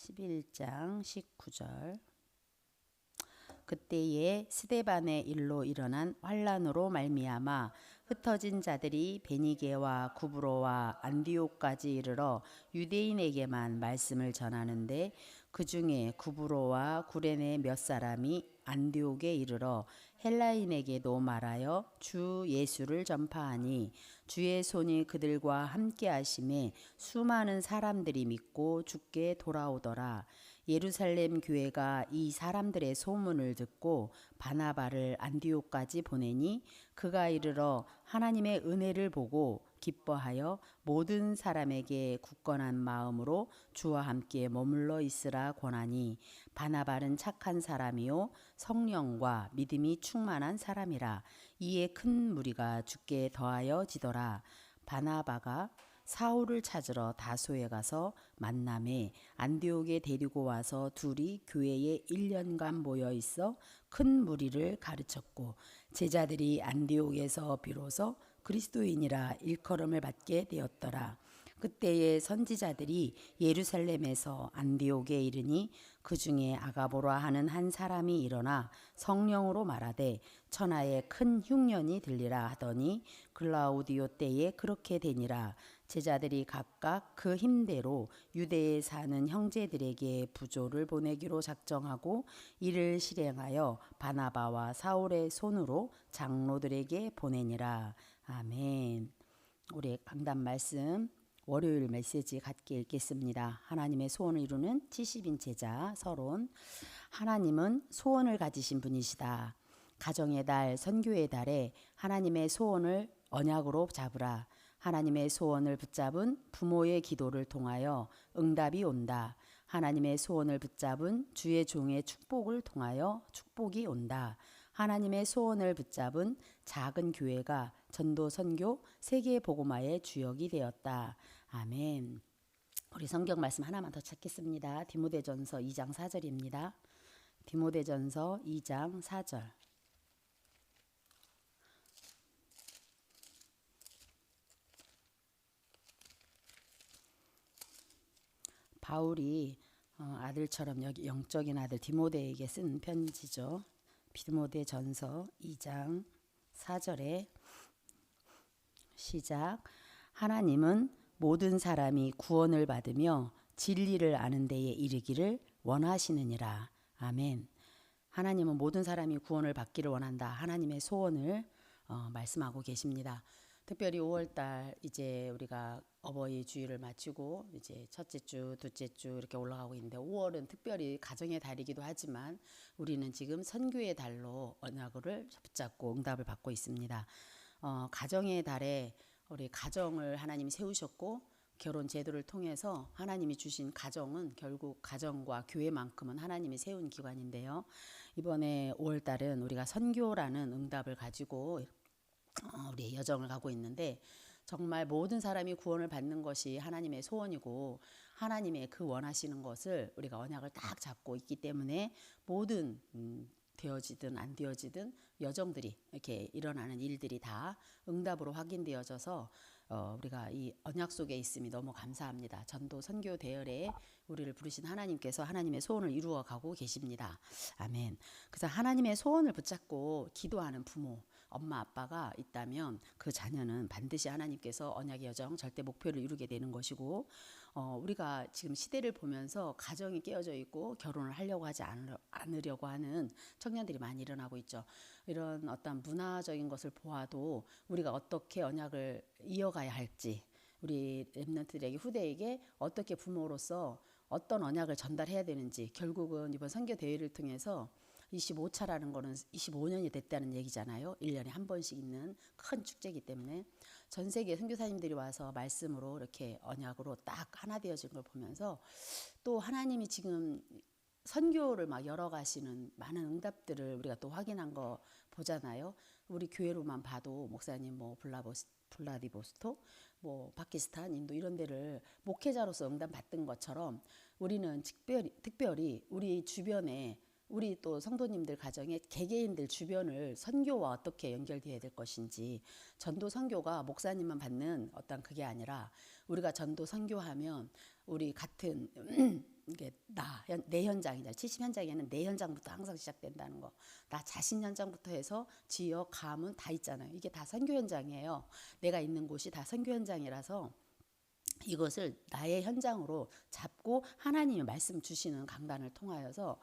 11장 19절. 그때에 스데반의 일로 일어난 환란으로 말미암아 흩어진 자들이 베니게와 구브로와 안디옥까지 이르러 유대인에게만 말씀을 전하는데 그 중에 구브로와 구레네 몇 사람이 안디옥에 이르러 헬라인에게도 말하여 주 예수를 전파하니 주의 손이 그들과 함께 하심에 수많은 사람들이 믿고 주께 돌아오더라. 예루살렘 교회가 이 사람들의 소문을 듣고 바나바를 안디옥까지 보내니 그가 이르러 하나님의 은혜를 보고 기뻐하여 모든 사람에게 굳건한 마음으로 주와 함께 머물러 있으라 권하니 바나바는 착한 사람이요 성령과 믿음이 충만한 사람이라. 이에 큰 무리가 주께 더하여 지더라. 바나바가 사울을 찾으러 다소에 가서 만남에 안디옥에 데리고 와서 둘이 교회에 1년간 모여 있어 큰 무리를 가르쳤고 제자들이 안디옥에서 비로소 그리스도인이라 일컬음을 받게 되었더라. 그때의 선지자들이 예루살렘에서 안디옥에 이르니 그 중에 아가보라 하는 한 사람이 일어나 성령으로 말하되 천하에 큰 흉년이 들리라 하더니 글라우디오 때에 그렇게 되니라. 제자들이 각각 그 힘대로 유대에 사는 형제들에게 부조를 보내기로 작정하고 이를 실행하여 바나바와 사울의 손으로 장로들에게 보내니라. 아멘. 우리 강단 말씀 월요일 메시지 같게 읽겠습니다. 하나님의 소원을 이루는 70인 제자 서론. 하나님은 소원을 가지신 분이시다. 가정의 달, 선교의 달에 하나님의 소원을 언약으로 잡으라. 하나님의 소원을 붙잡은 부모의 기도를 통하여 응답이 온다. 하나님의 소원을 붙잡은 주의 종의 축복을 통하여 축복이 온다. 하나님의 소원을 붙잡은 작은 교회가 전도 선교 세계 복음화의 주역이 되었다. 아멘. 우리 성경 말씀 하나만 더 찾겠습니다. 디모데전서 2장 4절입니다. 디모데전서 2장 4절. 바울이 아들처럼 여기 영적인 아들 디모데에게 쓴 편지죠. 디모데전서 2장 4절에 시작. 하나님은 모든 사람이 구원을 받으며 진리를 아는 데에 이르기를 원하시느니라. 아멘. 하나님은 모든 사람이 구원을 받기를 원한다. 하나님의 소원을 말씀하고 계십니다. 특별히 5월달 이제 우리가 어버이 주일을 마치고 이제 첫째 주, 둘째 주 이렇게 올라가고 있는데 5월은 특별히 가정의 달이기도 하지만 우리는 지금 선교의 달로 언약을 붙잡고 응답을 받고 있습니다. 가정의 달에 우리 가정을 하나님이 세우셨고 결혼 제도를 통해서 하나님이 주신 가정은 결국 가정과 교회만큼은 하나님이 세운 기관인데요. 이번에 5월달은 우리가 선교라는 응답을 가지고 우리의 여정을 가고 있는데 정말 모든 사람이 구원을 받는 것이 하나님의 소원이고 하나님의 그 원하시는 것을 우리가 언약을 딱 잡고 있기 때문에 모든 되어지든 안 되어지든 여정들이 이렇게 일어나는 일들이 다 응답으로 확인되어져서 우리가 이 언약 속에 있음이 너무 감사합니다. 전도 선교 대열에 우리를 부르신 하나님께서 하나님의 소원을 이루어 가고 계십니다. 아멘. 그래서 하나님의 소원을 붙잡고 기도하는 부모, 엄마 아빠가 있다면 그 자녀는 반드시 하나님께서 언약의 여정 절대 목표를 이루게 되는 것이고 우리가 지금 시대를 보면서 가정이 깨어져 있고 결혼을 하려고 하지 않으려고 하는 청년들이 많이 일어나고 있죠. 이런 어떤 문화적인 것을 보아도 우리가 어떻게 언약을 이어가야 할지 우리 렘넌트들에게 후대에게 어떻게 부모로서 어떤 언약을 전달해야 되는지 결국은 이번 선교 대회를 통해서 25차라는 거는 25년이 됐다는 얘기잖아요. 1년에 한 번씩 있는 큰 축제이기 때문에 전 세계 선교사님들이 와서 말씀으로 이렇게 언약으로 딱 하나 되어진 걸 보면서 또 하나님이 지금 선교를 막 열어가시는 많은 응답들을 우리가 또 확인한 거 보잖아요. 우리 교회로만 봐도 목사님 뭐 블라디보스톡, 뭐 파키스탄, 인도 이런 데를 목회자로서 응답 받은 것처럼 우리는 특별히 우리 주변에 우리 또 성도님들 가정에 개개인들 주변을 선교와 어떻게 연결되어야 될 것인지 전도 선교가 목사님만 받는 어떤 그게 아니라 우리가 전도 선교하면 우리 같은 이게 내 현장이다. 70 현장에는 내 현장부터 항상 시작된다는 거. 나 자신 현장부터 해서 지역, 가문 다 있잖아요. 이게 다 선교 현장이에요. 내가 있는 곳이 다 선교 현장이라서 이것을 나의 현장으로 잡고 하나님이 말씀 주시는 강단을 통하여서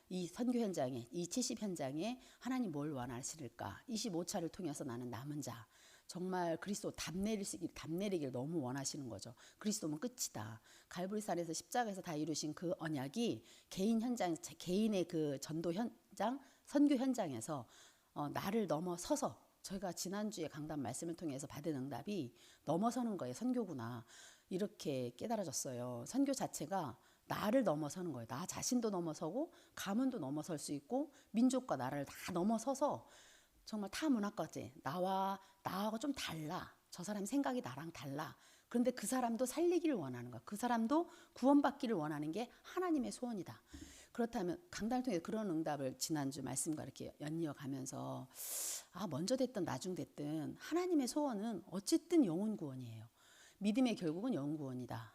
이 선교 현장에, 이 70 현장에 하나님 뭘 원하실까? 25차를 통해서 나는 남은 자. 정말 그리스도 답 내리길 너무 원하시는 거죠. 그리스도면 끝이다. 갈보리산에서 십자가에서 다 이루신 그 언약이 개인 현장, 개인의 그 전도 현장, 선교 현장에서 나를 넘어서서 저희가 지난주에 강단 말씀을 통해서 받은 응답이 넘어서는 거예요. 선교구나. 이렇게 깨달아졌어요. 선교 자체가 나를 넘어서는 거예요. 나 자신도 넘어서고 가문도 넘어설 수 있고 민족과 나라를 다 넘어서서 정말 타 문화까지 나하고 좀 달라. 저 사람 생각이 나랑 달라. 그런데 그 사람도 살리기를 원하는 거야. 그 사람도 구원받기를 원하는 게 하나님의 소원이다. 그렇다면 강단을 통해 그런 응답을 지난주 말씀과 이렇게 연이어가면서 먼저 됐든 나중 됐든 하나님의 소원은 어쨌든 영혼 구원이에요. 믿음의 결국은 영혼 구원이다.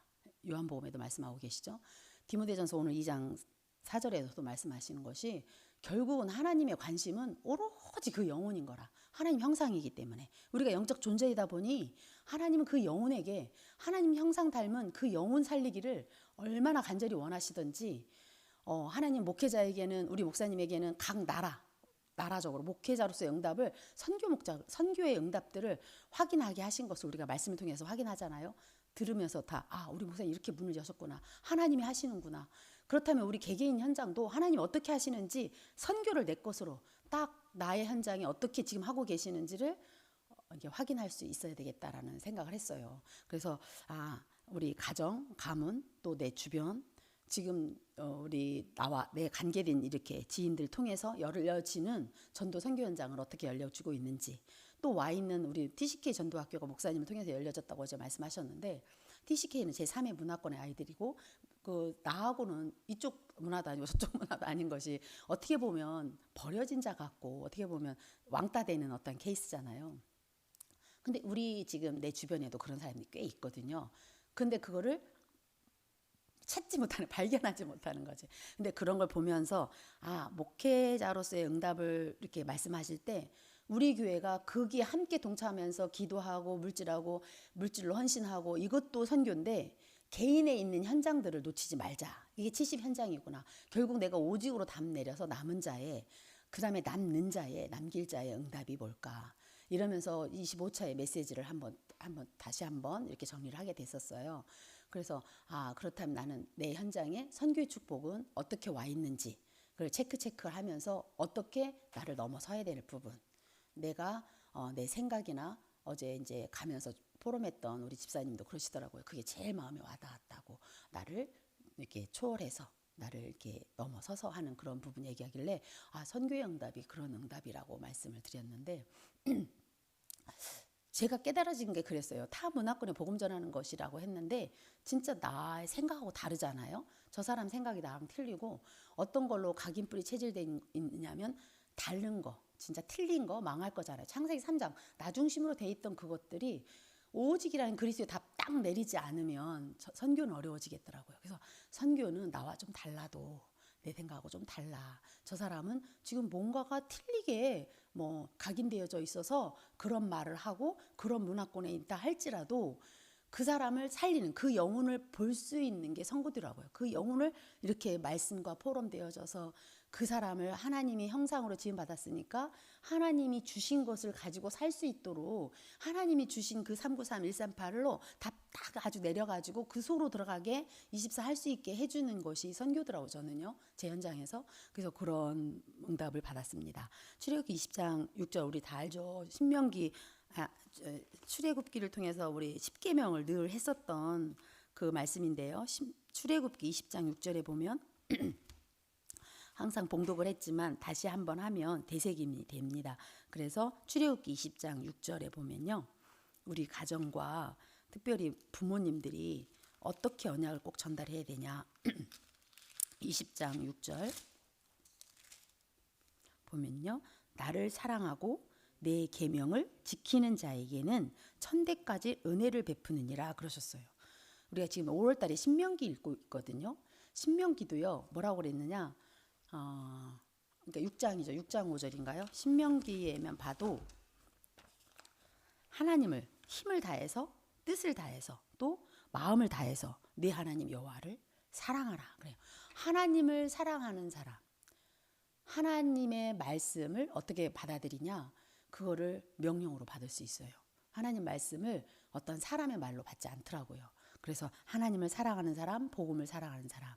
요한복음에도 말씀하고 계시죠. 디모데전서 오늘 2장 4절에서도 말씀하시는 것이 결국은 하나님의 관심은 오로지 그 영혼인 거라. 하나님 형상이기 때문에 우리가 영적 존재이다 보니 하나님은 그 영혼에게 하나님 형상 닮은 그 영혼 살리기를 얼마나 간절히 원하시던지 하나님 목회자에게는 우리 목사님에게는 각 나라적으로 목회자로서의 응답을 선교의 응답들을 확인하게 하신 것을 우리가 말씀을 통해서 확인하잖아요. 들으면서 우리 목사님 이렇게 문을 여셨구나. 하나님이 하시는구나. 그렇다면 우리 개개인 현장도 하나님 어떻게 하시는지 선교를 내 것으로 딱 나의 현장에 어떻게 지금 하고 계시는지를 이게 확인할 수 있어야 되겠다라는 생각을 했어요. 그래서 우리 가정, 가문, 또 내 주변 지금 우리 나와 내 관계된 이렇게 지인들 통해서 열려지는 전도 선교 현장을 어떻게 열려주고 있는지 또 와 있는 우리 TCK 전도학교가 목사님을 통해서 열려졌다고 어제 말씀하셨는데 TCK는 제3의 문화권의 아이들이고 나하고는 이쪽 문화도 아니고 저쪽 문화도 아닌 것이 어떻게 보면 버려진 자 같고 어떻게 보면 왕따 되는 어떤 케이스잖아요. 근데 우리 지금 내 주변에도 그런 사람이 꽤 있거든요. 근데 그거를 발견하지 못하는 거지. 근데 그런 걸 보면서 목회자로서의 응답을 이렇게 말씀하실 때 우리 교회가 거기에 함께 동참하면서 기도하고 물질로 헌신하고 이것도 선교인데 개인에 있는 현장들을 놓치지 말자. 이게 70 현장이구나. 결국 내가 오직으로 답 내려서 남은 자의 그다음에 남길 자의 응답이 뭘까? 이러면서 25차의 메시지를 다시 한번 이렇게 정리를 하게 됐었어요. 그래서 그렇다면 나는 내 현장에 선교의 축복은 어떻게 와 있는지 그걸 체크를 하면서 어떻게 나를 넘어서야 될 부분 내가 내 생각이나 어제 이제 가면서 포럼했던 우리 집사님도 그러시더라고요. 그게 제일 마음에 와닿았다고 나를 이렇게 초월해서 나를 이렇게 넘어서서 하는 그런 부분 얘기하길래 선교의 응답이 그런 응답이라고 말씀을 드렸는데 제가 깨달아진 게 그랬어요. 타 문화권에 복음 전하는 것이라고 했는데 진짜 나의 생각하고 다르잖아요. 저 사람 생각이 나랑 틀리고 어떤 걸로 각인뿔이 체질되어 있냐면 다른 거, 진짜 틀린 거, 망할 거잖아요. 창세기 3장 나 중심으로 돼 있던 그것들이 오직이라는 그리스도의 답 딱 내리지 않으면 선교는 어려워지겠더라고요. 그래서 선교는 나와 좀 달라도 내 생각하고 좀 달라. 저 사람은 지금 뭔가가 틀리게 각인되어져 있어서 그런 말을 하고 그런 문화권에 있다 할지라도 그 사람을 살리는 그 영혼을 볼 수 있는 게 선교더라고요. 그 영혼을 이렇게 말씀과 포럼되어져서 그 사람을 하나님의 형상으로 지음받았으니까 하나님이 주신 것을 가지고 살 수 있도록 하나님이 주신 그 393, 138로 딱 아주 내려가지고 그 속으로 들어가게 24 할 수 있게 해주는 것이 선교더라고요. 저는요. 제 현장에서. 그래서 그런 응답을 받았습니다. 출애굽기 20장 6절 우리 다 알죠. 신명기 출애굽기를 통해서 우리 10계명을 늘 했었던 그 말씀인데요. 출애굽기 20장 6절에 보면 항상 봉독을 했지만 다시 한번 하면 되새김이 됩니다. 그래서 출애굽기 20장 6절에 보면요. 우리 가정과 특별히 부모님들이 어떻게 언약을 꼭 전달해야 되냐. 20장 6절 보면요. 나를 사랑하고 내 계명을 지키는 자에게는 천대까지 은혜를 베푸느니라 그러셨어요. 우리가 지금 5월달에 신명기 읽고 있거든요. 신명기도요. 뭐라고 그랬느냐? 그러니까 6장이죠. 6장 5절인가요? 신명기에만 봐도 하나님을 힘을 다해서 뜻을 다해서 또 마음을 다해서 네 하나님 여호와를 사랑하라 그래요. 하나님을 사랑하는 사람, 하나님의 말씀을 어떻게 받아들이냐? 그거를 명령으로 받을 수 있어요. 하나님 말씀을 어떤 사람의 말로 받지 않더라고요. 그래서 하나님을 사랑하는 사람, 복음을 사랑하는 사람.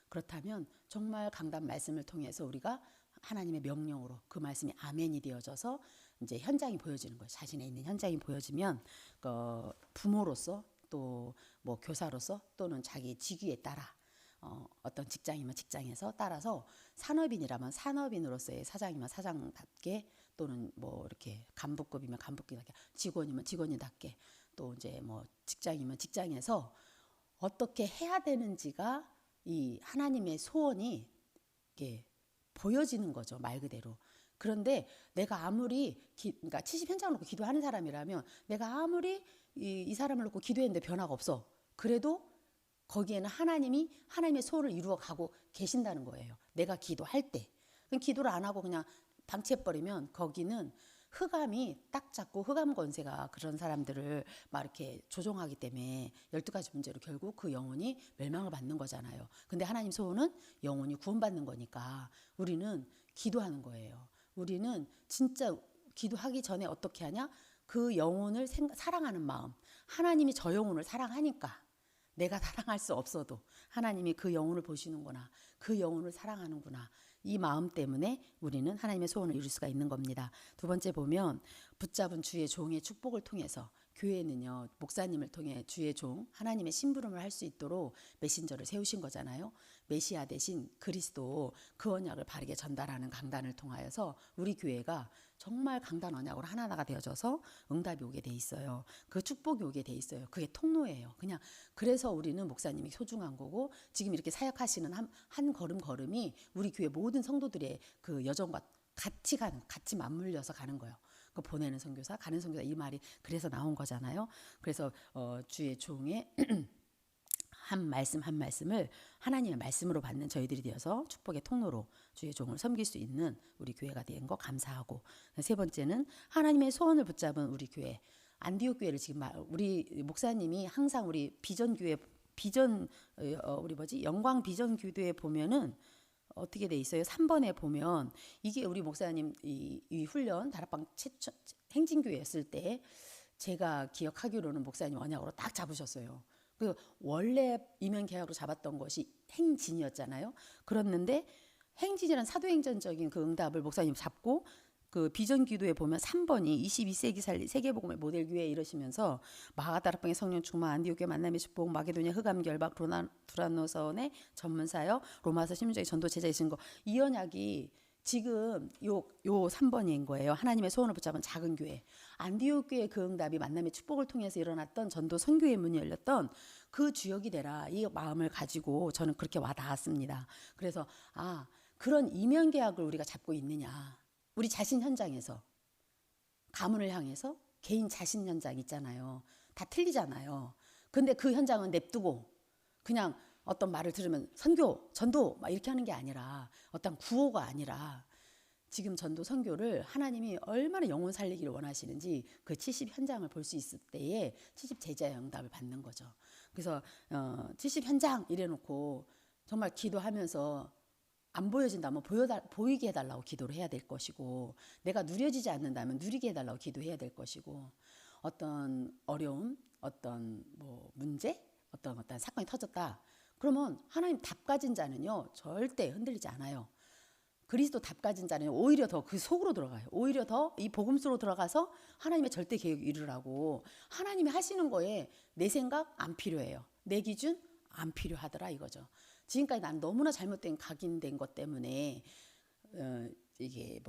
그렇다면 정말 강단 말씀을 통해서 우리가 하나님의 명령으로 그 말씀이 아멘이 되어져서 이제 현장이 보여지는 거예요. 자신에 있는 현장이 보여지면 부모로서 또 뭐 교사로서 또는 자기 직위에 따라 어떤 직장이면 직장에서 따라서 산업인이라면 산업인으로서의 사장이면 사장답게 또는 뭐 이렇게 간부급이면 간부급답게 직원이면 직원이답게 또 이제 뭐 직장이면 직장에서 어떻게 해야 되는지가 이 하나님의 소원이 이게 보여지는 거죠. 말 그대로. 그런데 내가 아무리 그러니까 70 현장을 놓고 기도하는 사람이라면 내가 아무리 이 사람을 놓고 기도했는데 변화가 없어. 그래도 거기에는 하나님의 소원을 이루어 가고 계신다는 거예요. 내가 기도할 때. 그럼 기도를 안 하고 그냥 방치해버리면 거기는 흑암이 딱 잡고 흑암 권세가 그런 사람들을 막 이렇게 조종하기 때문에 12가지 문제로 결국 그 영혼이 멸망을 받는 거잖아요. 근데 하나님 소원은 영혼이 구원받는 거니까 우리는 기도하는 거예요. 우리는 진짜 기도하기 전에 어떻게 하냐? 그 영혼을 사랑하는 마음. 하나님이 저 영혼을 사랑하니까 내가 사랑할 수 없어도 하나님이 그 영혼을 보시는구나. 그 영혼을 사랑하는구나. 이 마음 때문에 우리는 하나님의 소원을 이룰 수가 있는 겁니다. 두 번째 보면 붙잡은 주의 종의 축복을 통해서 교회는요. 목사님을 통해 주의 종 하나님의 심부름을 할 수 있도록 메신저를 세우신 거잖아요. 메시아 대신 그리스도 그 언약을 바르게 전달하는 강단을 통하여서 우리 교회가 정말 강단 언약으로 하나가 되어져서 응답이 오게 돼 있어요. 그 축복이 오게 돼 있어요. 그게 통로예요. 그냥 그래서 우리는 목사님이 소중한 거고 지금 이렇게 사역하시는 한 걸음 걸음이 우리 교회 모든 성도들의 그 여정과 같이 맞물려서 가는 거예요. 그 보내는 선교사, 가는 선교사 이 말이 그래서 나온 거잖아요. 그래서 주의 종의 한 말씀 한 말씀을 하나님의 말씀으로 받는 저희들이 되어서 축복의 통로로 주의 종을 섬길 수 있는 우리 교회가 된 거 감사하고 세 번째는 하나님의 소원을 붙잡은 우리 교회 안디옥 교회를 지금 우리 목사님이 항상 우리 비전 교회 우리 영광 비전 교회에 보면은 어떻게 돼 있어요? 3번에 보면 이게 우리 목사님 이 훈련 다락방 행진교회였을 때 제가 기억하기로는 목사님 언약으로 딱 잡으셨어요. 그 원래 임원 계약으로 잡았던 것이 행진이었잖아요. 그랬는데 행진이란 사도행전적인 그 응답을 목사님 잡고 그 비전 기도에 보면 3번이 22세기 살리 세계복음의 모델 교회 이러시면서 마가다락방의 성령 충만 안디옥의 만남의 축복 마게도냐 흑암 결박 두란노선의 전문사역 로마서 신문적인 전도 제자이신 거 이 언약이 지금 요 3번인 거예요. 하나님의 소원을 붙잡은 작은 교회. 안디옥 교회 그 응답이 만남의 축복을 통해서 일어났던 전도 선교의 문이 열렸던 그 주역이 되라. 이 마음을 가지고 저는 그렇게 와 닿았습니다. 그래서 그런 이면 계약을 우리가 잡고 있느냐. 우리 자신 현장에서 가문을 향해서 개인 자신 현장 있잖아요. 다 틀리잖아요. 근데 그 현장은 냅두고 그냥 어떤 말을 들으면 선교, 전도 막 이렇게 하는 게 아니라 어떤 구호가 아니라 지금 전도 선교를 하나님이 얼마나 영혼 살리기를 원하시는지 그 70 현장을 볼 수 있을 때에 70 제자의 응답을 받는 거죠. 그래서 70 현장 이래놓고 정말 기도하면서 안 보여진다면 보이게 해달라고 기도를 해야 될 것이고 내가 누려지지 않는다면 누리게 해달라고 기도해야 될 것이고 어떤 어려움, 어떤 뭐 문제, 어떤 사건이 터졌다. 그러면 하나님 답 가진 자는요 절대 흔들리지 않아요. 그리스도 답 가진 자는 오히려 더 그 속으로 들어가요. 오히려 더 이 복음으로 들어가서 하나님의 절대 계획 이루라고 하나님이 하시는 거에 내 생각 안 필요해요. 내 기준 안 필요하더라 이거죠. 지금까지 난 너무나 잘못된 각인된 것 때문에 이게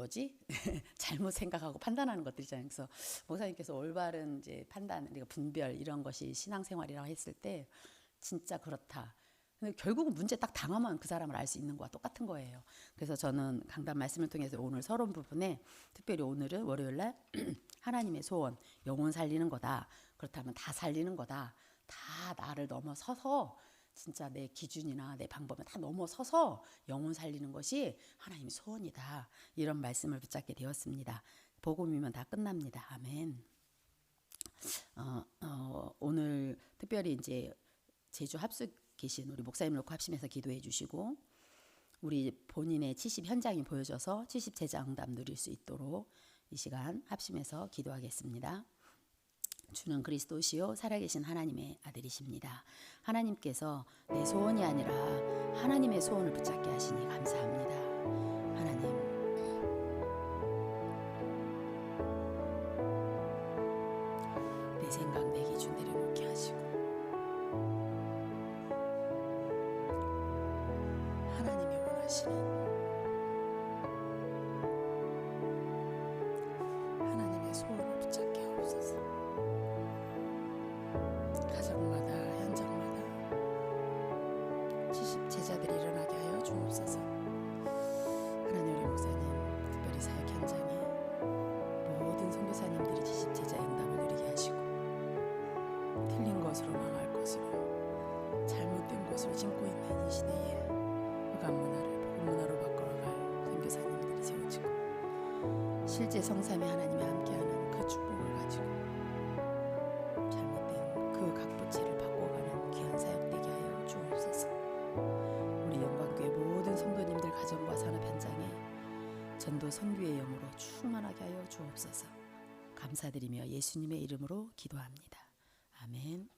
잘못 생각하고 판단하는 것들이잖아요. 그래서 목사님께서 올바른 이제 판단, 그러니까 분별 이런 것이 신앙생활이라고 했을 때 진짜 그렇다. 근데 결국은 문제 딱 당하면 그 사람을 알 수 있는 거와 똑같은 거예요. 그래서 저는 강단 말씀을 통해서 오늘 서론 부분에 특별히 오늘은 월요일날 하나님의 소원, 영혼 살리는 거다. 그렇다면 다 살리는 거다. 다 나를 넘어서서 진짜 내 기준이나 내 방법을 다 넘어서서 영혼 살리는 것이 하나님의 소원이다. 이런 말씀을 붙잡게 되었습니다. 복음이면 다 끝납니다. 아멘. 오늘 특별히 이제 제주 합숙 계신 우리 목사님 놓고 합심해서 기도해 주시고, 우리 본인의 70 현장이 보여져서 70 제자 응답 누릴 수 있도록 이 시간 합심해서 기도하겠습니다. 주는 그리스도시요 살아계신 하나님의 아들이십니다. 하나님께서 내 소원이 아니라 하나님의 소원을 붙잡게 하시니 감사합니다. 하나님, 내 생각, 내 기준 내려놓게 하시고 하나님이 원하시는 하나님의 소원을 붙잡게 하옵소서. 가정마다 현장마다 70 제자들이 일어나게 하여 주옵소서. 하나님, 우리 목사님 특별히 사역 현장에 모든 선교사님들이 70 제자 응답을 누리게 하시고, 틀린 것으로 망할 것으로 잘못된 것으로 짓고 있는 이 시대에 흑암 문화를 복음 문화로 바꿔갈 선교사님들이 세워지고, 실제 성삼위 하나님이 함께하는 그 축복을 가지고 잘못된 그 각부채를 바꿔가는 귀한 사역 되게 하여 주옵소서. 우리 영광교회 모든 성도님들 가정과 산업 현장에 전도 선교의 영으로 충만하게 하여 주옵소서. 감사드리며 예수님의 이름으로 기도합니다. 아멘.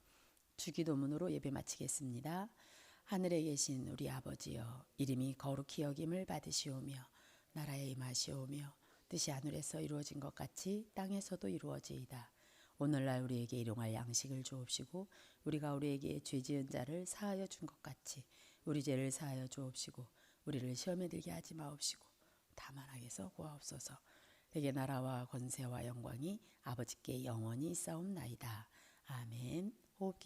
주기도문으로 예배 마치겠습니다. 하늘에 계신 우리 아버지여, 이름이 거룩히 여김을 받으시오며 나라에 임하시오며 뜻이 하늘에서 이루어진 것 같이 땅에서도 이루어지이다. 오늘날 우리에게 일용할 양식을 주옵시고, 우리가 우리에게 죄 지은 자를 사하여 준 것 같이 우리 죄를 사하여 주옵시고, 우리를 시험에 들게 하지 마옵시고 다만 악에서 구하옵소서. 내게 나라와 권세와 영광이 아버지께 영원히 있사옵나이다. 아멘. 호흡기